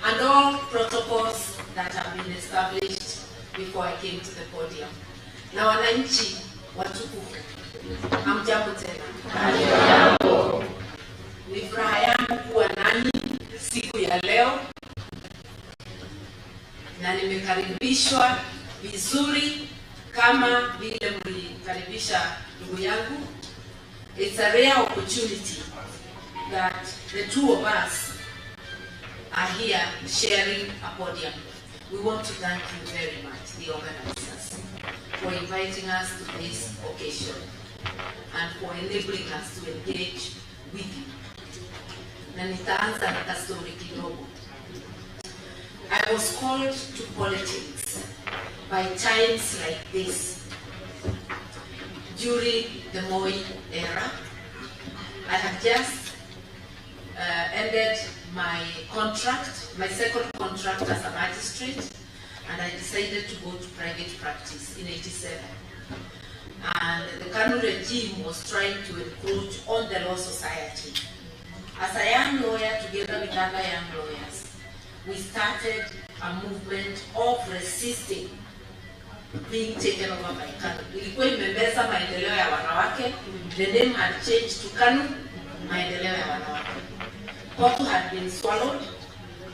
and all protocols that have been established before I came to the podium. Na wananchi watukufu, hamjambo tena. Hamjambo. Ni furaha yangu kuwa nanyi siku ya leo, na nimekaribishwa vizuri kama vile mlikaribisha ndugu yangu. It's a rare opportunity that the two of us are here sharing a podium. We want to thank you very much, the organizers, for inviting us to this occasion and for enabling us to engage with you. Na nitaanza na story kidogo. I was called to politics by times like this. During the Moi era, I had just ended my contract, my second contract as a magistrate, and I decided to go to private practice in '87. And the Karua regime was trying to encroach on the law society. As a young lawyer, together with other young lawyers, we started a movement of resisting being taken over by KANU. Ilikuwa imebeza maendeleo ya wanawake. The name had changed to KANU, maendeleo ya wanawake. Kotu had been swallowed,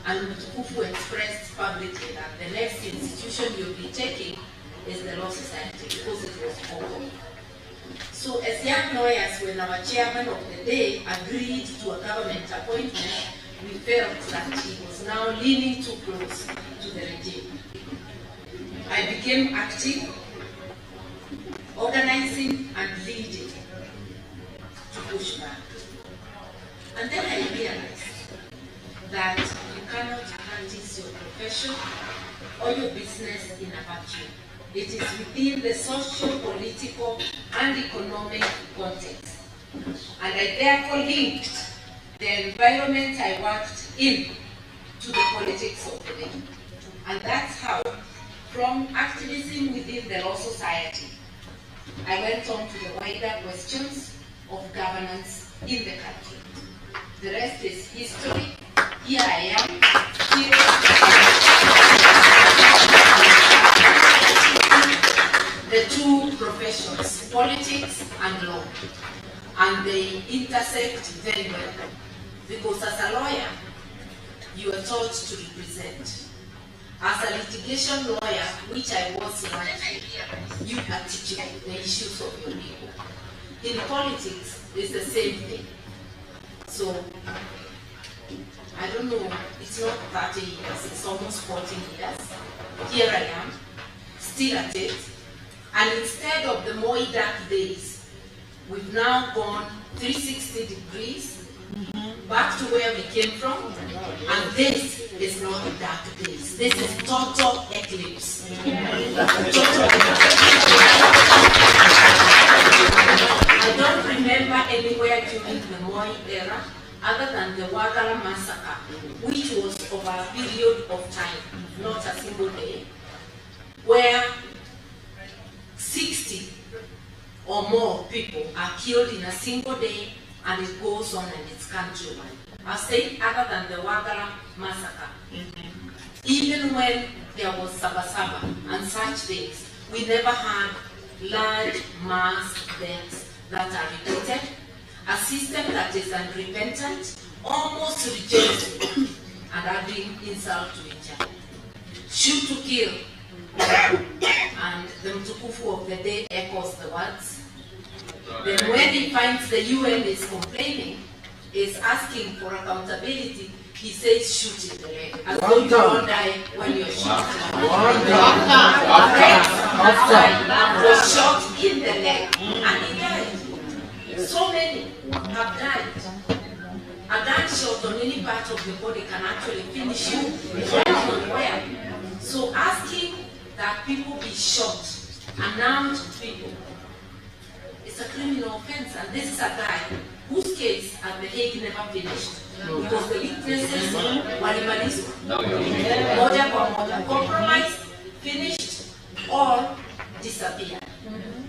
and Mtukufu expressed publicly that the next institution you'll be taking is the law society, because it was open. So as young lawyers, when our chairman of the day agreed to a government appointment, we felt that he was now leaning too close to the regime. I became active, organizing and leading to push back. And then I realized that you cannot practice your profession or your business in a vacuum. It is within the social, political, and economic context. And I therefore linked the environment I worked in to the politics of the day. And that's how, from activism within the law society, I went on to the wider questions of governance in the country. The rest is history. Here I am. The two professions, politics and law, and they intersect very well, because as a lawyer, you are taught to represent. As a litigation lawyer, which I was in, you articulate the issues of your people. In politics, it's the same thing. So, I don't know, it's not 30 years, it's almost 14 years. Here I am, still at it. And instead of the Moi dark days, we've now gone 360 degrees back to where we came from. And this is not dark days. This is total eclipse. I don't remember anywhere during the Moi era other than the Wagala massacre, which was over a period of time, not a single day, where 60 or more people are killed in a single day, and it goes on and it's countrywide. I say other than the Wagala massacre. Even when there was Sabasaba and such things, we never had large mass deaths that are repeated. A system that is unrepentant, almost rejects and adding insult to injury. Shoot to kill. And the Mtukufu of the day echoes the words. Then when he finds the UN is complaining, is asking for accountability, he says shoot in the leg. As though you don't die when you're shot. Was shot in the leg and he died. So many have died. A gunshot on any part of the body can actually finish you, depending on where. So asking that people be shot, unarmed people, it's a criminal offense. And this is a guy whose case at the Hague never finished. Because the witnesses walimalizwa. Moja kwa moja, compromised, finished, or disappeared.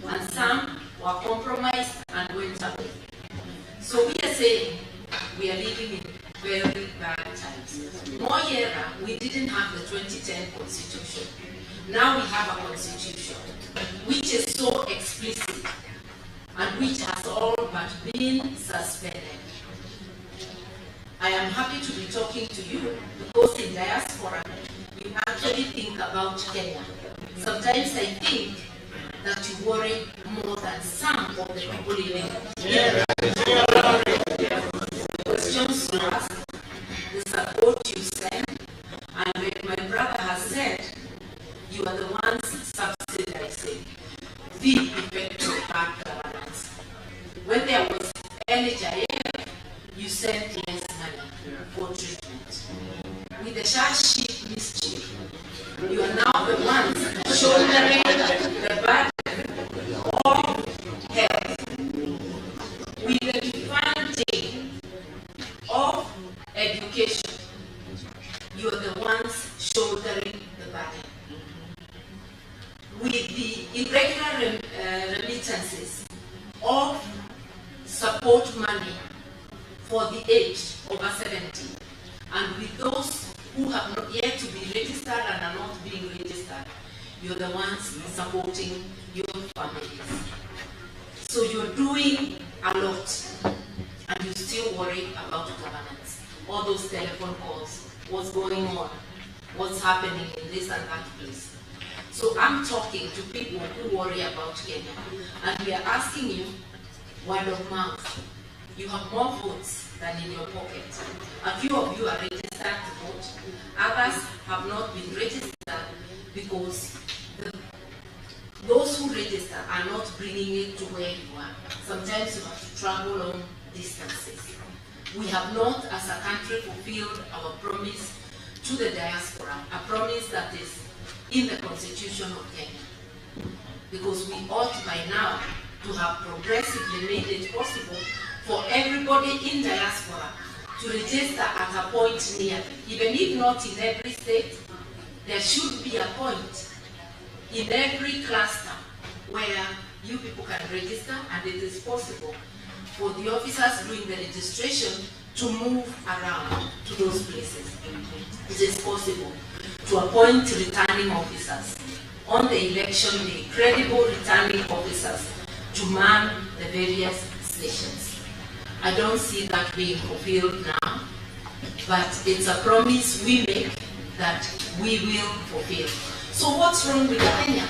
And some were compromised and went away. So we are saying we are living in very bad times. times. Moyera, we didn't have the 2010 constitution. Now we have a constitution which is so explicit and which has all but been suspended. I am happy to be talking to you because in diaspora, you actually think about Kenya. Sometimes I think that you worry more than some of the people living here. The questions you ask, the support you send, and like my brother has said, you are the ones subsidizing the effect of bad governance. When there was NHIF, you sent less money for treatment. With the Shashi mischief, you are now the ones shouldering the burden of health. With the funding of education, you are the ones shouldering the burden. With the irregular remittances of support money for the aged over 70, and with those who have not yet to be registered and are not being registered, you're the ones supporting your families. So you're doing a lot, and you still worry about governance. All those telephone calls, what's going on, what's happening in this and that place. So I'm talking to people who worry about Kenya, and we are asking you, word of mouth. You have more votes than in your pocket. A few of you are registered to vote. Others have not been registered because those who register are not bringing it to where you are. Sometimes you have to travel long distances. We have not, as a country, fulfilled our promise to the diaspora, a promise that is in the Constitution of Kenya. Because we ought by now to have progressively made it possible for everybody in diaspora to register at a point near. Even if not in every state, there should be a point in every cluster where you people can register, and it is possible for the officers doing the registration to move around to those places. It is possible to appoint returning officers on the election day, credible returning officers to man the various stations. I don't see that being fulfilled now, but it's a promise we make that we will fulfill. So what's wrong with Kenya?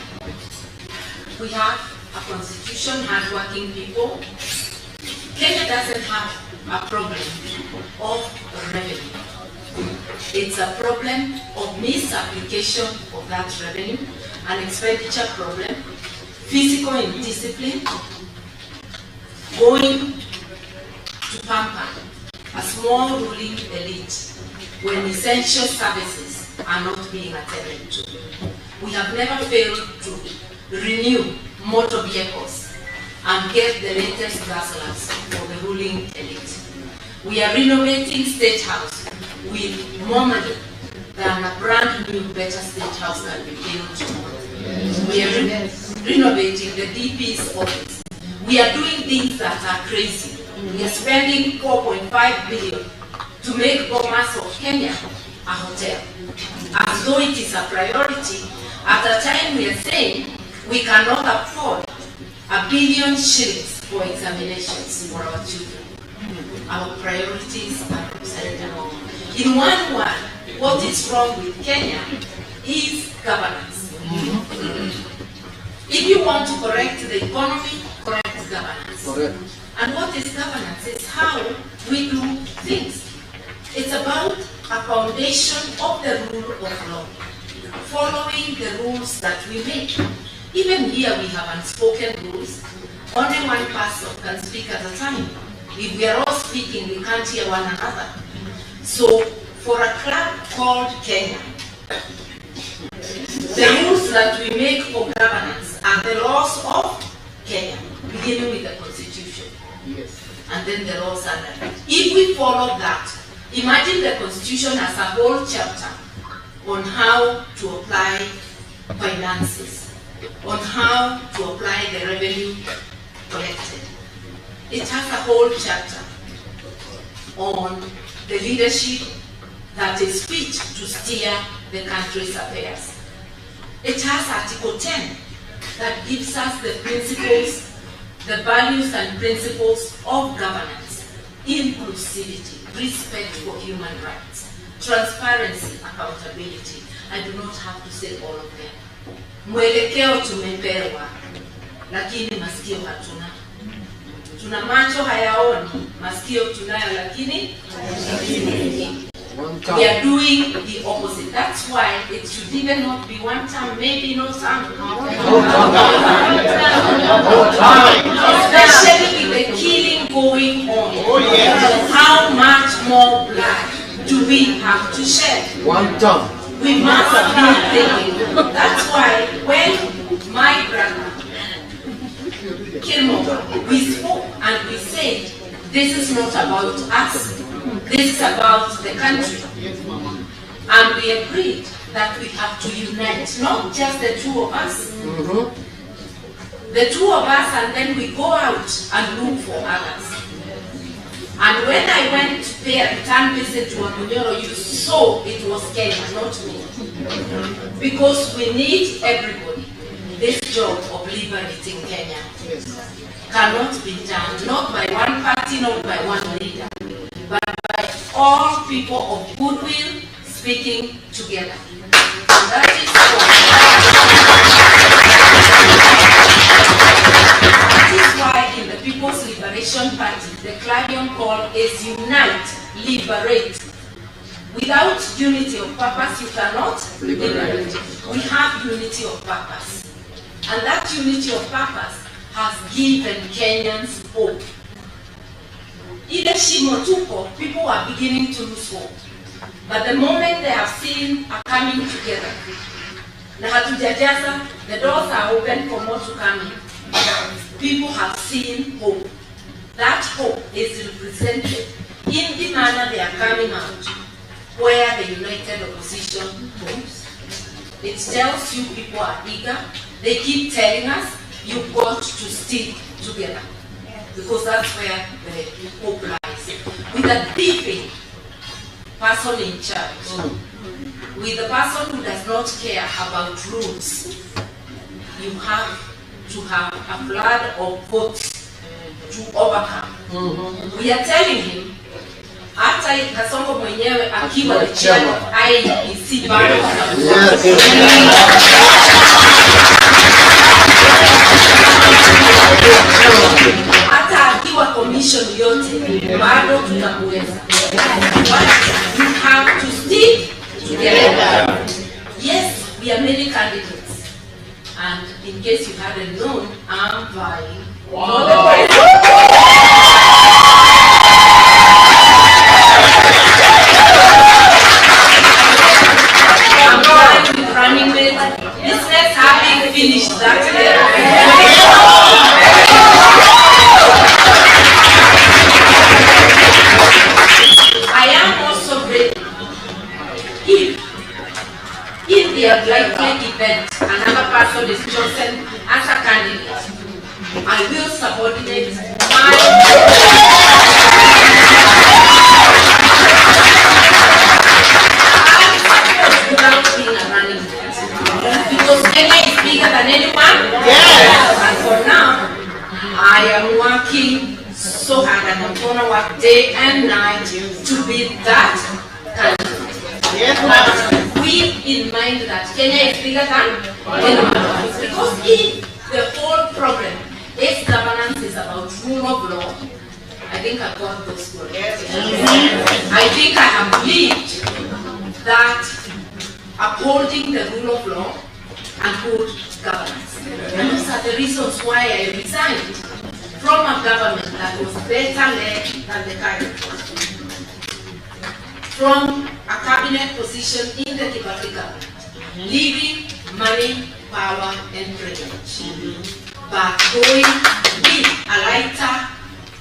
We have a constitution, hardworking people. Kenya doesn't have a problem of revenue. It's a problem of misapplication of that revenue, an expenditure problem, physical indiscipline, going to pamper a small ruling elite when essential services are not being attended to. We have never failed to renew motor vehicles and get the latest dazzlers for the ruling elite. We are renovating State House with more money than a brand new better State House can be built tomorrow. We are renovating the DP's office. We are doing things that are crazy. We are spending 4.5 billion to make Bomas of Kenya a hotel, as though it is a priority at a time we are saying we cannot afford $1 billion shillings for examinations for our children. Our priorities are upside down. In one word, what is wrong with Kenya is governance. If you want to correct the economy, correct governance. Correct. And what is governance? It's how we do things. It's about a foundation of the rule of law, following the rules that we make. Even here we have unspoken rules. Only one person can speak at a time. If we are all speaking, we can't hear one another. So, for a club called Kenya, the rules that we make for governance are the laws of Kenya, beginning with the Constitution. Yes. And then the laws are there. If we follow that, imagine the Constitution as a whole chapter on how to apply finances, on how to apply the revenue collected. It has a whole chapter on the leadership, that is fit to steer the country's affairs. It has Article 10 that gives us the principles, the values and principles of governance: inclusivity, respect for human rights, transparency, accountability. I do not have to say all of them. Mwelekeo tumepewa, lakini masikio hatuna. Tuna macho hayaoni, masikio tunayo lakini we are doing the opposite. That's why it should even not be one time, maybe no time. Especially with the killing going on. How much more blood do we have to shed? One time. We must be thinking. That's why when my brother came over, we spoke and we said, this is not about us. This is about the country. And we agreed that we have to unite, not just the two of us. The two of us, and then we go out and look for others. And when I went to pay a return visit to Amunyoro, you saw it was Kenya, not me. Because we need everybody. This job of liberating Kenya cannot be done, not by one party, not by one leader, but by all people of goodwill speaking together. And that is why in the People's Liberation Party, the clarion call is unite, liberate. Without unity of purpose, you cannot liberate. We have unity of purpose. And that unity of purpose has given Kenyans hope. Ile shimo tuko, people are beginning to lose hope. But the moment they have seen a coming together, na hatujajaza, the doors are open for more to come in. People have seen hope. That hope is represented in the manner they are coming out, where the united opposition goes. It tells you people are eager. They keep telling us, you've got to stick together. Because that's where the hope lies. With a thieving person in charge, with a person who does not care about rules, you have to have a flood of votes to overcome. We are telling him, hata Kasongo mwenyewe akiwa the chair of IEBC bado hata akiwa commission yote bado tutamweza. You have to stick together. Yes, we are many candidates, and in case you hadn't known, I'm vying for the president. Running with business having finished that I am also ready if the likely event another person is chosen as a candidate, I will subordinate my Kenya is bigger than anyone. Yes. And for now, I am working so hard and I'm going to work day and night to be that candidate. Yes. With in mind that Kenya is bigger than anyone. Because if the whole problem is governance is about rule of law, I think I've got those words. Yes. I think I have believed that upholding the rule of law and good governance. And those are the reasons why I resigned from a government that was better led than the current one. From a cabinet position in the Kibaki government, leaving money, power, and privilege. But going with a lighter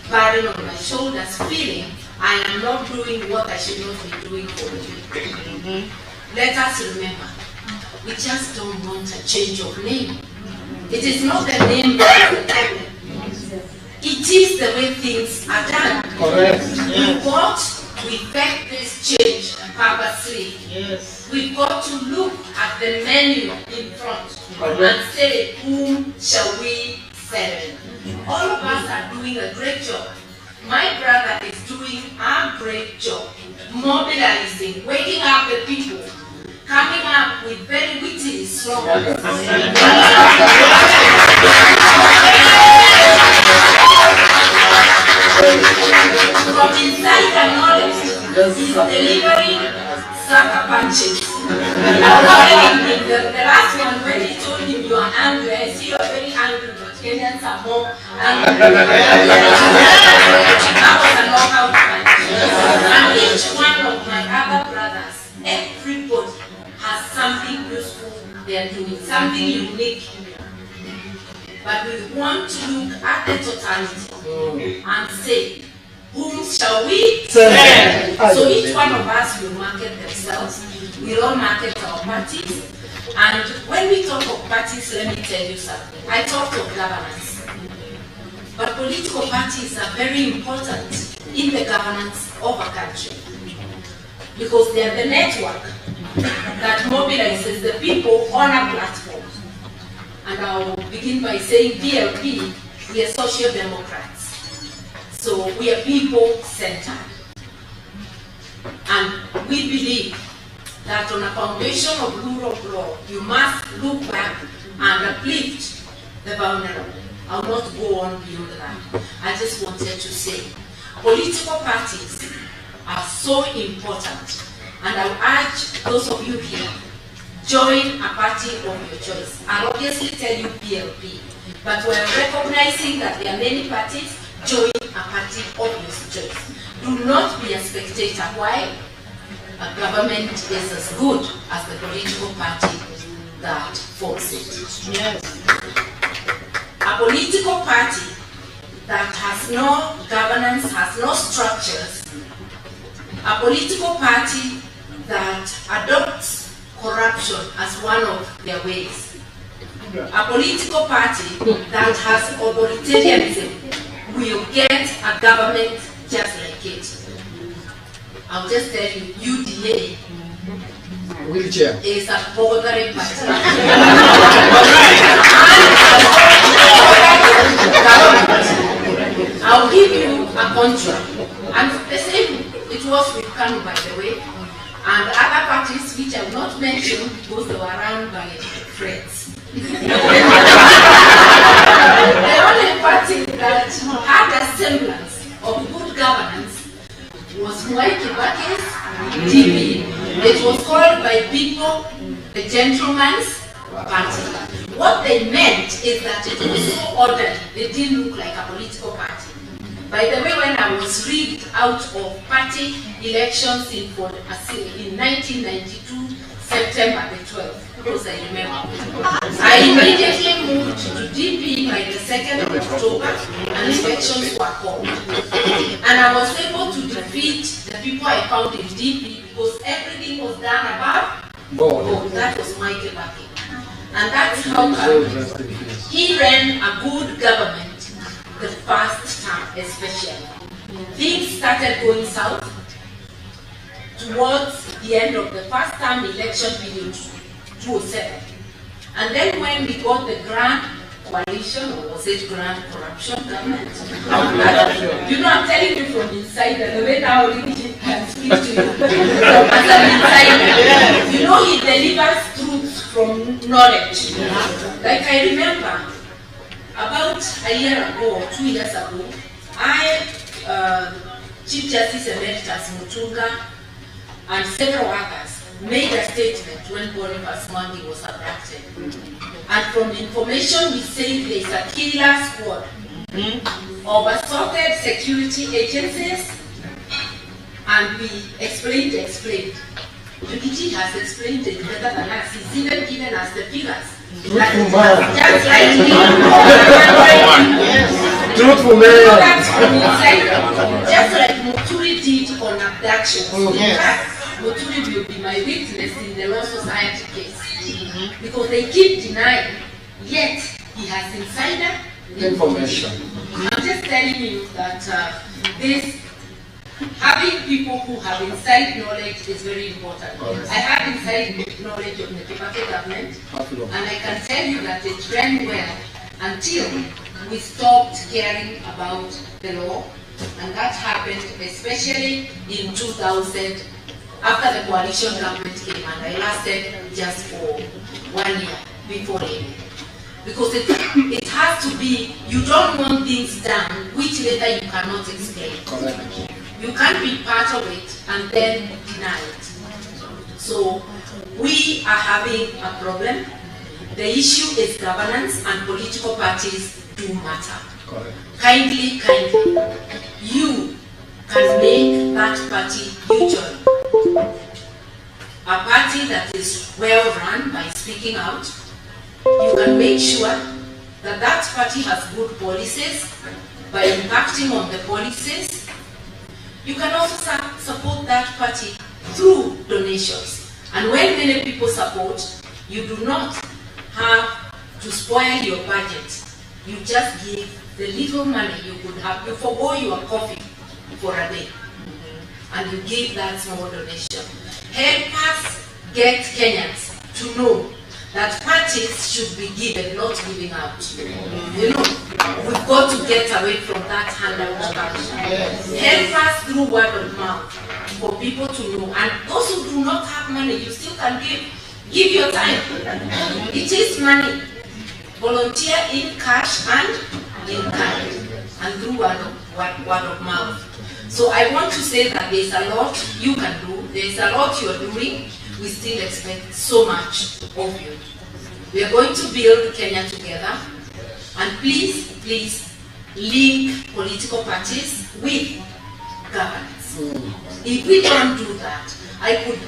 burden on my shoulders, feeling I am not doing what I should not be doing for the people. Let us remember, we just don't want a change of name. It is not the name that is the problem. It is the way things are done. Correct. We got we effect this change purposely. Yes. We've got to look at the menu in front and say, whom shall we serve? All of us are doing a great job. My brother is doing a great job, mobilizing, waking up the people, coming up with very witty slogans. From inside the knowledge, he's delivering sucker punches. The last one, when he told him you are angry, I see you're very angry, but Kenyans are more angry. That was a knockout punch. And each one of my other brothers, everybody has something useful they are doing, something unique. But we want to look at the totality and say, whom shall we serve? So each one of us will market themselves. We all market our parties. And when we talk of parties, let me tell you something. I talked of governance. But political parties are very important in the governance of a country. Because they are the network that mobilizes the people on a platform. And I'll begin by saying PLP, we are social democrats. So we are people-centered. And we believe that on a foundation of rule of law, you must look back and uplift the vulnerable. I'll not go on beyond that. I just wanted to say, political parties are so important. And I'll urge those of you here, join a party of your choice. I'll obviously tell you PLP, but we're recognizing that there are many parties. Join a party of your choice. Do not be a spectator. Why? A government is as good as the political party that forms it. Yes. A political party that has no governance, has no structures, a political party that adopts corruption as one of their ways, a political party that has authoritarianism will get a government just like it. I'll just tell you, UDA wheelchair is a bothering party. I'll give you a contract. And the same, it was with Karua, by the way, and other parties which I will not mention because they were run by friends. The only party that had a semblance of good governance was Mwai Kibaki's DP. It was called by people the gentleman's party. What they meant is that it was so orderly, it didn't look like a political party. By the way, when I was rigged out of party elections in 1992, September the 12th, because I remember, I immediately moved to DP by the 2nd of October, and elections were called. And I was able to defeat the people I found in DP because everything was done above board. That was my Kibaki. And that's how he ran a good government the first term especially. Things started going south towards the end of the first term election period, 2007. And then when we got the grand coalition, or was it grand corruption government? You know, I'm telling you from inside, and the way now really can speak to you. As an insider, you know, he delivers truth from knowledge. Like I remember, about a year ago, or 2 years ago, Chief Justice Emeritus Mutunga and several others made a statement when Boniface Mwangi was abducted. And from the information we say there is a killer squad of assorted security agencies, and we explained. Rigathi has explained it better than us. He's even given us the figures. Truthful man. Just like Muturi did on abduction. Muturi will be my witness in the Law Society case. Because they keep denying, yet he has insider information. I'm just telling you that this Having people who have inside knowledge is very important. Correct. I have inside knowledge of the Kibaki government, and I can tell you that it ran well until we stopped caring about the law, and that happened especially in 2000 after the coalition government came, and I lasted just for 1 year before leaving. Because it has to be, you don't want things done which later you cannot explain. Correct. You can't be part of it and then deny it. So we are having a problem. The issue is governance, and political parties do matter. Correct. Kindly, you can make that party you join. A party that is well run by speaking out. You can make sure that that party has good policies by impacting on the policies. You can also support that party through donations. And when many people support, you do not have to spoil your budget. You just give the little money you could have. You forgo your coffee for a day. And you give that small donation. Help us get Kenyans to know that parties should be given, not giving out. You know, we've got to get away from that handout culture. Help us through word of mouth for people to know. And those who do not have money, you still can give your time. It is money. Volunteer in cash and in kind, and through word of mouth. So I want to say that there's a lot you can do. There's a lot you're doing. We still expect so much of you. We are going to build Kenya together, and please link political parties with governance. If we don't do that, I could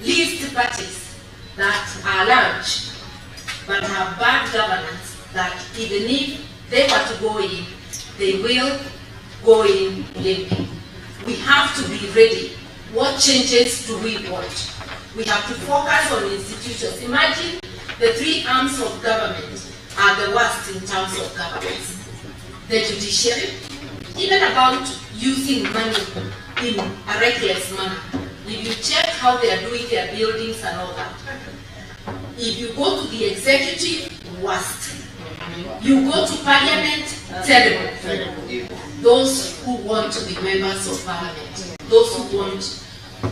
list parties that are large but have bad governance, that even if they were to go in, they will go in limping. We have to be ready. What changes do we want? We have to focus on institutions. Imagine the three arms of government are the worst in terms of governance. The judiciary, even about using money in a reckless manner. If you check how they are doing their buildings and all that. If you go to the executive, worst. You go to parliament, terrible. Those who want to be members of parliament, those who want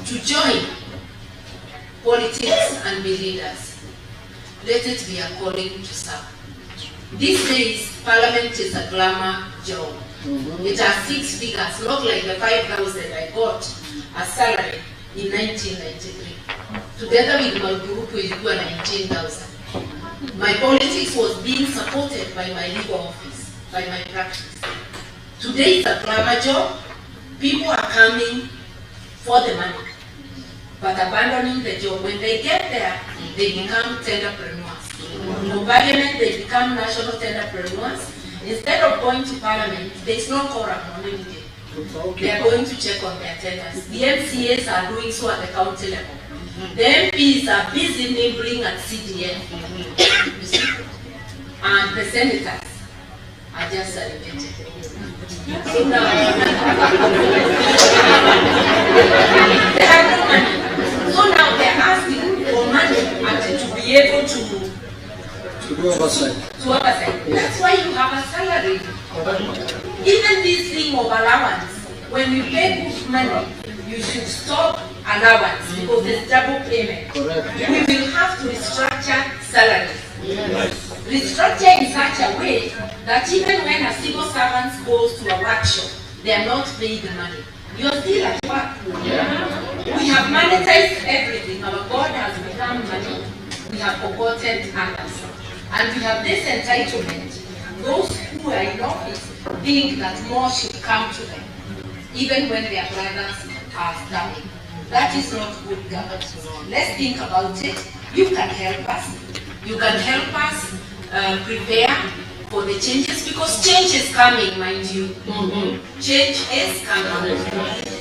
to join politics and be leaders, let it be a calling to serve. These days, parliament is a glamour job. It has 6 figures, not like the 5,000 I got as salary in 1993. Together with my group, we were 19,000. My politics was being supported by my legal office, by my practice. Today it's a glamour job. People are coming for the money, but abandoning the job. When they get there, they become tenderpreneurs. For parliament, they become national tenderpreneurs. Instead of going to parliament, there is no quorum on any day. They are going to check on their tenders. The MCAs are doing so at the county level. The MPs are busy nibbling at CDN. And the senators are just celebrating. So now, they have no money. So now they're asking for money to be able to do oversight. That's why you have a salary. Even this thing of allowance, when you pay good money, you should stop allowance because there's double payment. Correct. We will have to restructure salaries. Yes. Restructure in such a way that even when a civil servant goes to a workshop, they are not paid the money. You are still at work. Yeah. We have monetized everything. Our God has become money. We have forgotten others. And we have this entitlement. Those who are in office think that more should come to them, even when their brothers are starving. That is not good governance. Let's think about it. You can help us. You can help us prepare for the changes, because change is coming, mind you. Change is coming.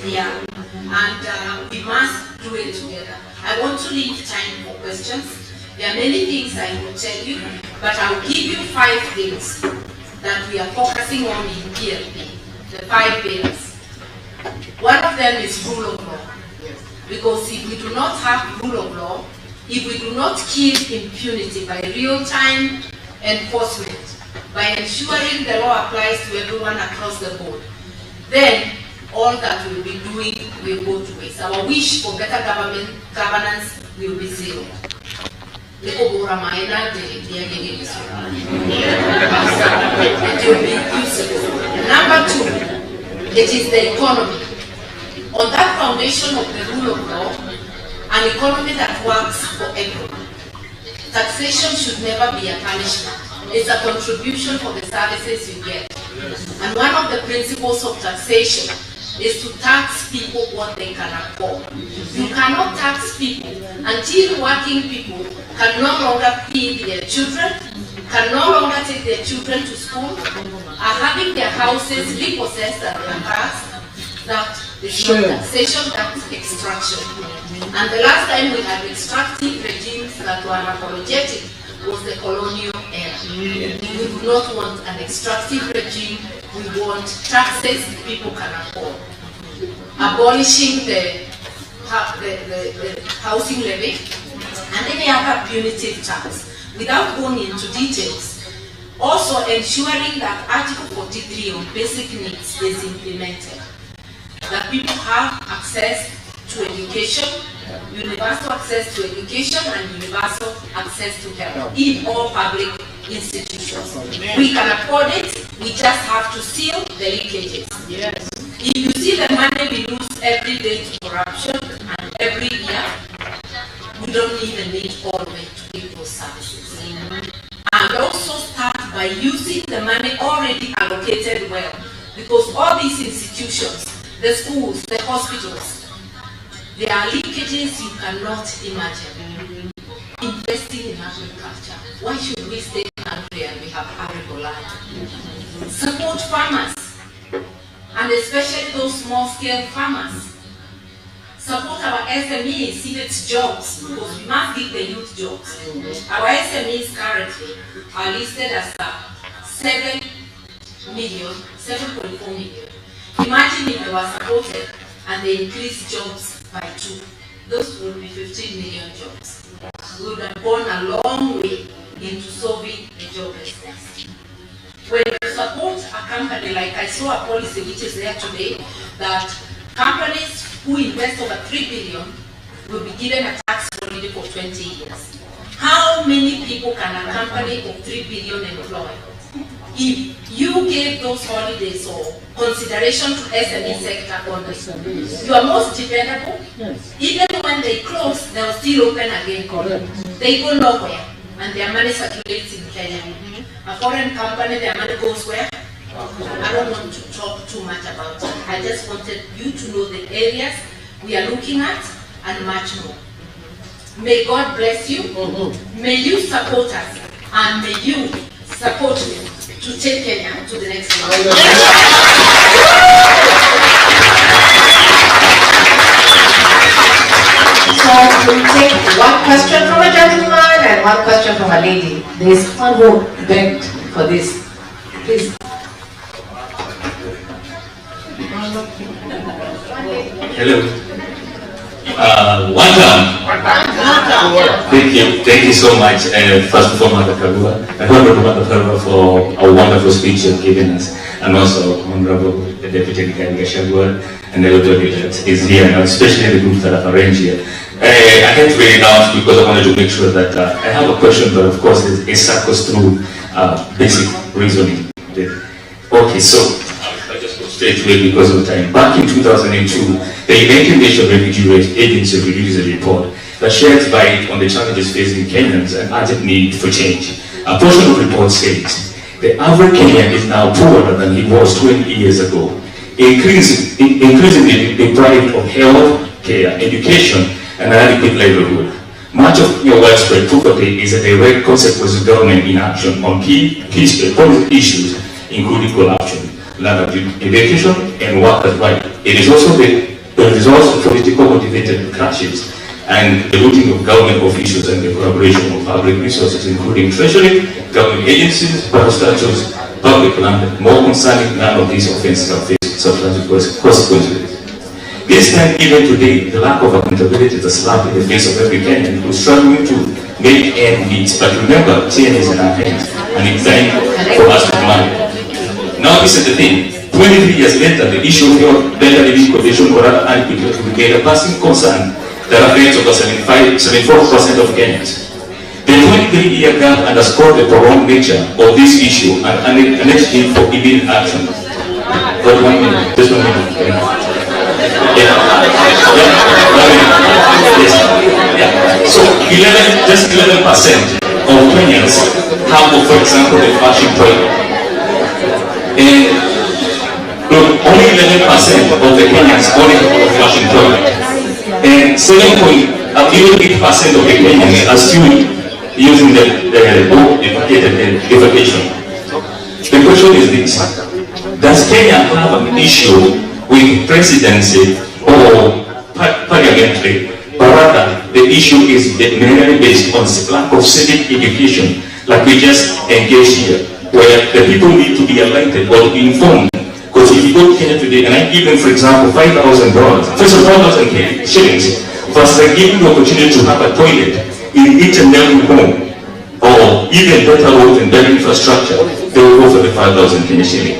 Yeah. And we must do it together. I want to leave time for questions. There are many things I will tell you, but I will give you 5 things that we are focusing on in PLP, the 5 pillars. One of them is rule of law. Because if we do not have rule of law, if we do not kill impunity by real-time enforcement, by ensuring the law applies to everyone across the board, then all that we'll be doing will go to waste. Our wish for better governance will be zero. It will be useless. Number two, it is the economy. On that foundation of the rule of law, an economy that works for everyone. Taxation should never be a punishment. It's a contribution for the services you get. And one of the principles of taxation is to tax people what they can afford. You cannot tax people until working people can no longer feed their children, can no longer take their children to school, are having their houses repossessed and their cars. That is not taxation, that's extraction. And the last time we had extractive regimes that were unapologetic was the colonial era. We do not want an extractive regime. We want taxes people can afford. Abolishing the housing levy and any other punitive tax. Without going into details, also ensuring that Article 43 on basic needs is implemented. That people have access to education, universal access to education and universal access to health in all public institutions. We can afford it, we just have to seal the leakages. Yes. If you see the money we lose every day to corruption and every year, we don't even need all of it to give those services. And also start by using the money already allocated well, because all these institutions, the schools, the hospitals, there are leakages you cannot imagine. Investing in agriculture. Why should we stay in country and we have arable land? Support farmers, and especially those small-scale farmers. Support our SMEs, see its jobs, because we must give the youth jobs. Our SMEs currently are listed as 7.4 million. Imagine if they were supported and they increased jobs by 2. Those would be 15 million jobs. We would have gone a long way into solving the joblessness. When you support a company, like I saw a policy which is there today, that companies who invest over 3 billion will be given a tax holiday for 20 years. How many people can a company of 3 billion employ? If you gave those holidays or consideration to SME sector owners, you are most dependable. Yes. Even when they close, they will still open again. Correct. They go nowhere, and their money circulates in Kenya. A foreign company, their money goes where? I don't want to talk too much about it. I just wanted you to know the areas we are looking at and much more. May God bless you. May you support us, and may you support me to take Kenya to the next level. So we'll take one question from a gentleman and one question from a lady. There is one who begged for this. Please. Hello. One time. Thank you so much. First and foremost, Karua. I honorable Karua for a wonderful speech you've given us, and also honorable Deputy Rigathi Gachagua and everybody that is here, and especially the group that have arranged here. I can't read it out because I wanted to make sure that I have a question, but of course it circles through basic reasoning. Okay, so I just go straight away because of time. Back in 2002, the United Nations Refugee Agency released a report that sheds light on the challenges facing Kenyans and urgent need for change. A portion of the report states, the average Kenyan is now poorer than he was 20 years ago, increasingly deprived of health care, education, and adequate livelihood. Much of your widespread poverty is a direct consequence of government inaction on key policy issues, including corruption, lack of education, and workers' rights. It is also political motivated clashes and the looting of government officials and the collaboration of public resources, including treasury, government agencies, public statutes, public land. More concerning, none of these offenses have faced substantial consequences. This time, even today, the lack of accountability is a slap in the face of every Kenyan who's struggling to make end meet. But remember, change is in our hands, and it's time for us to demand. Now, this is the thing. 23 years later, the issue of your better living condition or other adequate will be a passing concern that affects over 74% of Kenyans. The 23-year gap underscored the prolonged nature of this issue and a need for immediate action. But 1 minute, just 1 minute. Yeah. So 11% of Kenyans have, for example, a fashion toilet. And look, only 11% of the Kenyans own a fashion toilet. And 7.8% of the Kenyans are still using the defecation. The question is this: does Kenya have an issue with presidency or parliamentary? But rather, the issue is mainly based on lack of civic education, like we just engaged here, where the people need to be enlightened or to be informed. Because if you go to Kenya today, and I give them, for example, $5,000, first of all, shillings, first I give them the opportunity to have a toilet in each and every home, or even better roads and better infrastructure, they will go for the 5,000 Kenya shilling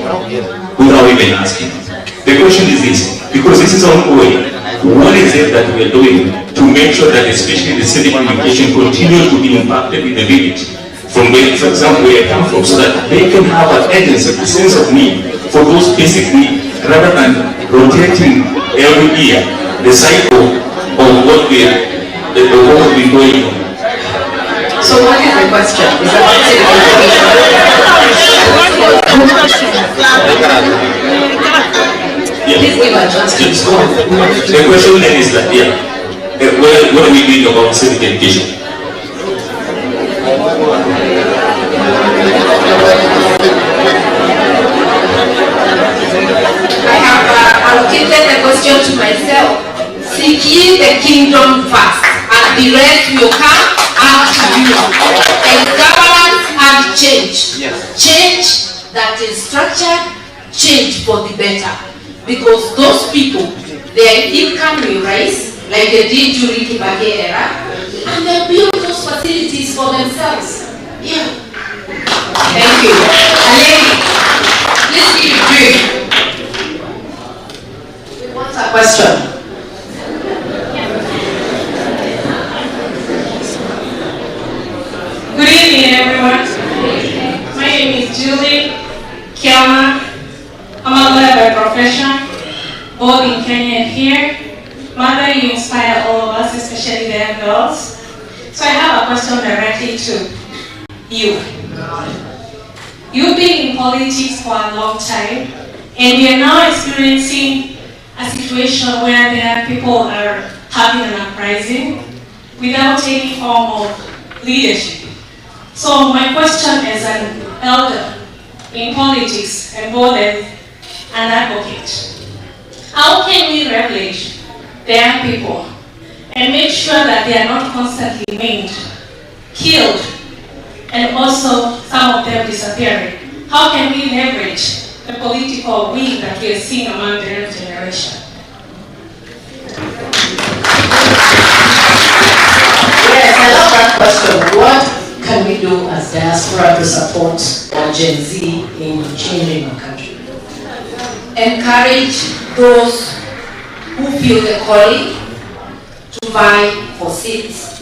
without even asking. The question is this: because this is ongoing, what is it that we are doing to make sure that especially the civic education continues to be impacted in the village, from where, for example, where I come from, so that they can have an agency, a sense of need for those basic needs, rather than rotating every year the cycle of what we've been going on. So what is the question? Is that please give a justice. The question then is that, what are we doing about civic education? I have allocated the question to myself. Seek ye the kingdom first, and the rest will come after you. And governance and change. Yes. Change that is structured, change for the better. Because those people, their income will rise, like they did during the Kibaki era, and they'll build those facilities for themselves. Yeah. Thank you. Aleni, please keep it brief. What's a question? Good evening, everyone. My name is Julie Kiama. I'm a lawyer by profession, both in Kenya and here. Mother, you inspire all of us, especially the young girls. So I have a question directly to you. You've been in politics for a long time, and we are now experiencing a situation where there are people are having an uprising without any form of leadership. So my question as an elder in politics and both as an advocate, how can we regulate the young people and make sure that they are not constantly maimed, killed, and also some of them disappearing? How can we leverage the political will that we are seeing among the young generation? Yes, I love that question. What can we do as diaspora to support Gen Z in changing our country? Encourage those who feel the calling to vie for seats.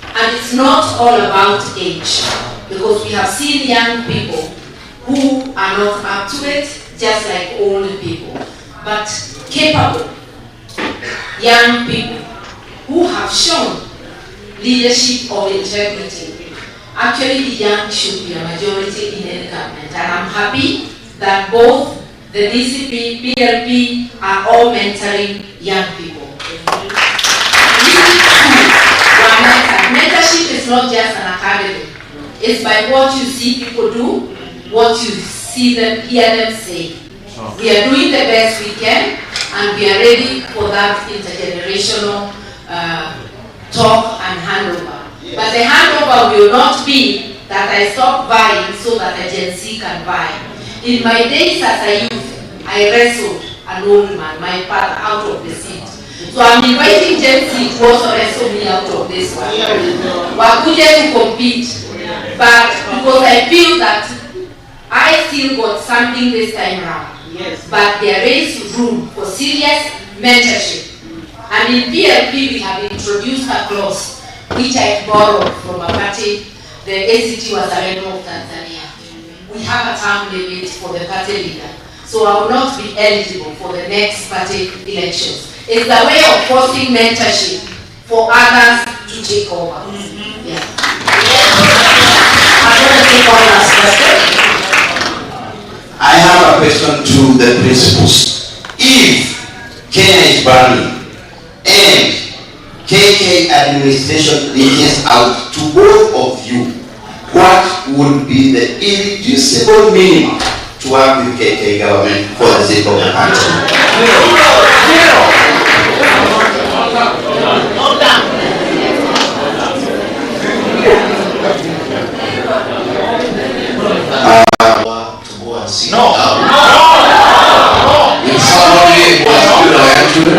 And it's not all about age, because we have seen young people who are not up to it, just like old people, but capable young people who have shown leadership or integrity. Actually, the young should be a majority in any government, and I'm happy that both the DCP, PLP are all mentoring young people. Mentorship is not just an academy. It's by what you see people do, what you see them, hear them say. We are doing the best we can, and we are ready for that intergenerational talk and handover. But the handover will not be that I stop buying so that a Gen Z can buy. In my days as a youth, I wrestled an old man, my father, out of the seat. So I'm inviting Gen Z to also wrestle me out of this one. Wakuje to compete, but because I feel that I still got something this time around. Yes. But there is room for serious mentorship. And in PLP we have introduced a clause which I borrowed from a party, the ACT Wazalendo of Tanzania. We have a term limit for the party leader. So I will not be eligible for the next party elections. It's a way of forcing mentorship for others to take over. Yeah. I'm going to take one last question. I have a question to the principals. If Kenya is burning and KK administration reaches out to both of you, what would be the irreducible minimum to work with KK government for the sake of the country? Zero. To go and see. No. If somebody wants to do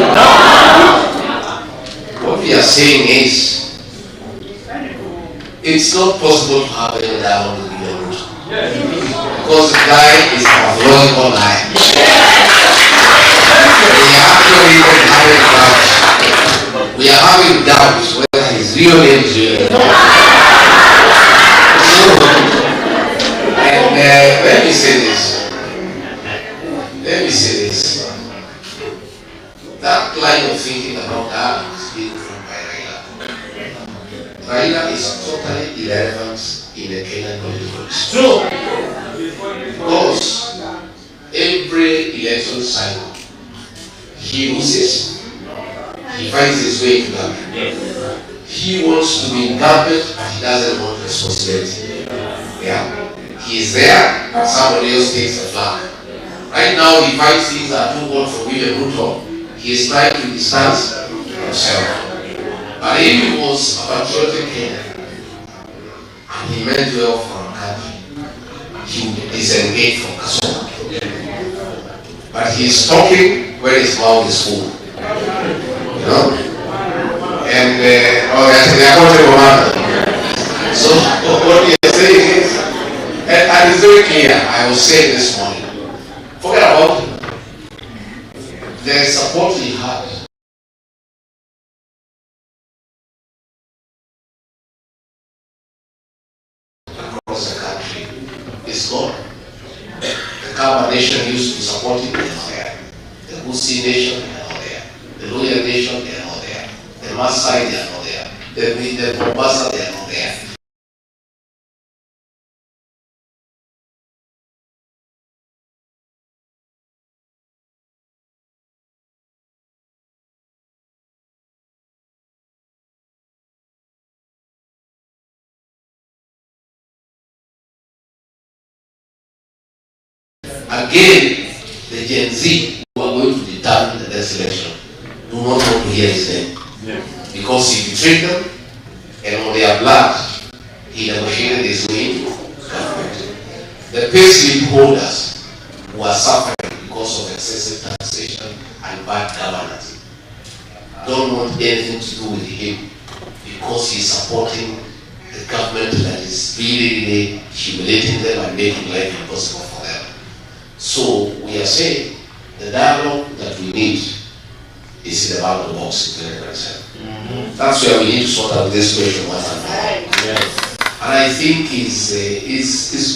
what we are saying is, it's not possible to have any dialogue with the root. Because the guy is a pathological liar. We are having doubts whether his real name is real. And let me say this. That line of thinking about that is being from by Raila. Raila is totally irrelevant in the Kenyan politics. True. Because every election cycle, he loses, he finds his way to government. He wants to be in government, but he doesn't want responsibility. Yeah. He is there, and somebody else takes the flag. Right now, he finds things that don't work for William Ruto. He is trying to distance himself. But if he was a patriotic Kenyan, and he meant well for our country, he would disengage from Kasonga. But he is talking where his mouth is full. You know? And, they are going. So, what he is saying is, and it's very clear, I was saying this morning, forget about him. The support he had across the country is gone. The Karua nation used to support him, they are not there. The Husi nation, they are not there. The Luya nation, they are not there. The Maasai, they are not there. The Mombasa, they are not there. Again, the Gen Z who are going to determine the next election do not want to hear his name. Yeah. Because he betrayed them, and on their blood, he negotiated his way into government. The payslip holders who are suffering because of excessive taxation and bad governance don't want anything to do with him because he's supporting the government that is really humiliating them and making life impossible for them. So we are saying the dialogue that we need is in the ballot box in 2027. That's where we need to sort out this question once and for all. Yes. And I think it's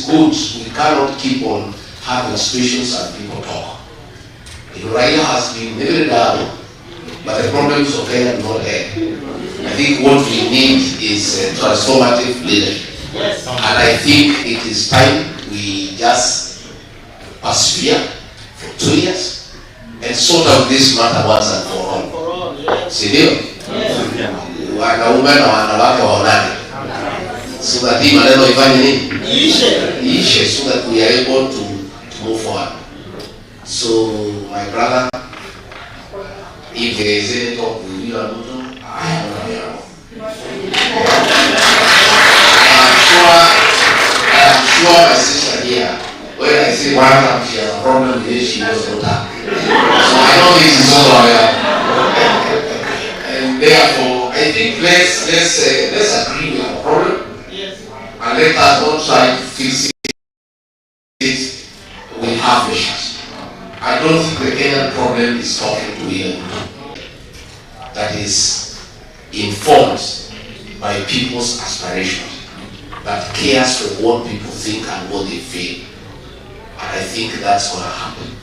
good. We cannot keep on having situations and people talk. Raila has been very down, but the problems of Kenya are not there. I think what we need is transformative leadership. Yes. And I think it is time we just persevere for 2 years and sort out this matter once and for all. Sindio? Wanaume na wanawake waonane. So that hii maneno ifanye nini? Iishe. So that we are able to move forward. So my brother, if there is any talk with you and Ruto, I am available. I am sure my sister here, when I say one time she has a problem with it, she knows no time. So don't think it's over. And therefore, I think let's agree we have a problem. Yes. And let us not try to fix it with half measures. I don't think the Kenyan problem is talking to William. That is informed by people's aspirations, that cares for what people think and what they feel. And I think that's going to happen.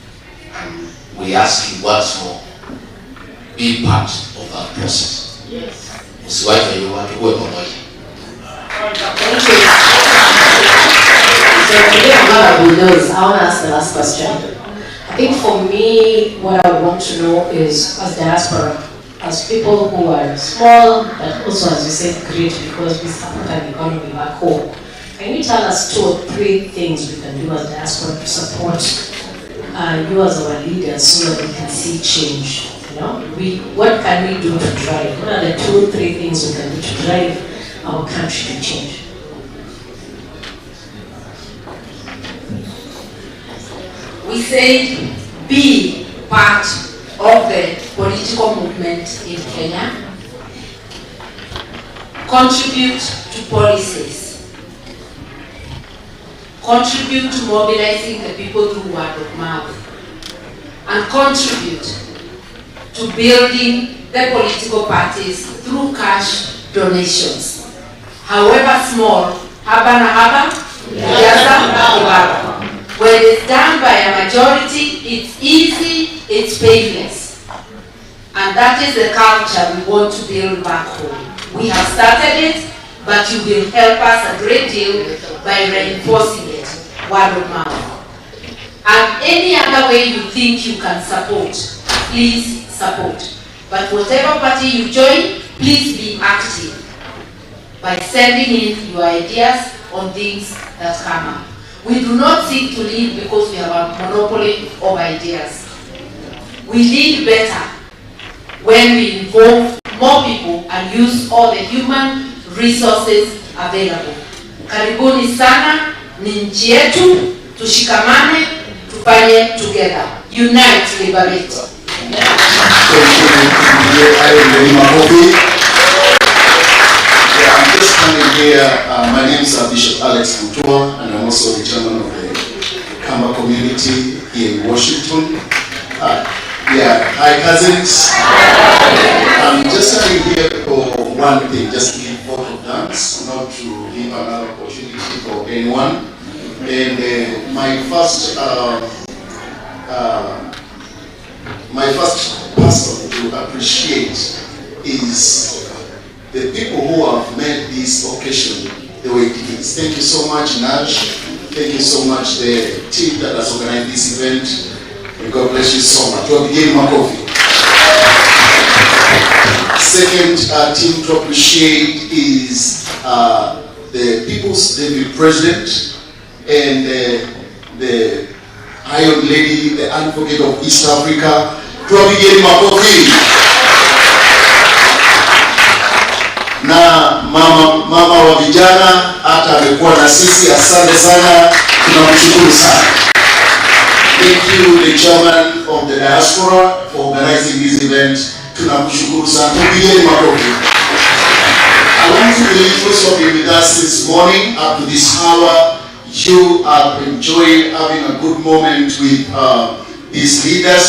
And we ask you once more, be part of that process. Yes. Thank you. So today I'm not a bulldozer. I want to ask the last question. I think for me, what I would want to know is, as diaspora, as people who are small, but also, as you said, great, because we support an economy back home. Can you tell us 2 or 3 things we can do as diaspora to support you as our leaders so that we can see change? You know, what can we do to drive? What are the 2 or 3 things we can do to drive our country to change? We said be part of the political movement in Kenya, contribute to policies, contribute to mobilizing the people through word of mouth, and contribute to building the political parties through cash donations. However small, when it's done by a majority, it's easy, it's painless. And that is the culture we want to build back home. We have started it, but you will help us a great deal by reinforcing it, word of mouth. And any other way you think you can support, please support. But whatever party you join, please be active by sending in your ideas on things that come up. We do not seek to lead because we have a monopoly of ideas. We lead better when we involve more people and use all the human resources available. Karibuni sana, ni nchi yetu, tushikamane, tufanye together. Unite, liberate. I'm just coming here. My name is Bishop Alex Mutua, and I'm also the chairman of the Kamba community here in Washington. Hi cousins. I'm just coming here for one thing, just to give photo dance, not to give another opportunity for anyone. And my first person to appreciate is the people who have made this occasion the way it is. Thank you so much, Naj. Thank you so much, the team that has organized this event. And God bless you so much. We'll begin my coffee. Second team to appreciate is the People's Deputy President and the Iron Lady, the Advocate of East Africa. We'll begin my coffee. Na mama wa vijana hata amekuwa na sisi, asante sana, tunamshukuru sana. Thank you the chairman of the diaspora for organizing this event. Tunamshukuru sana. Tupigeni makofi. I want to believe most of you with us this morning up to this hour. You have enjoyed having a good moment with these leaders.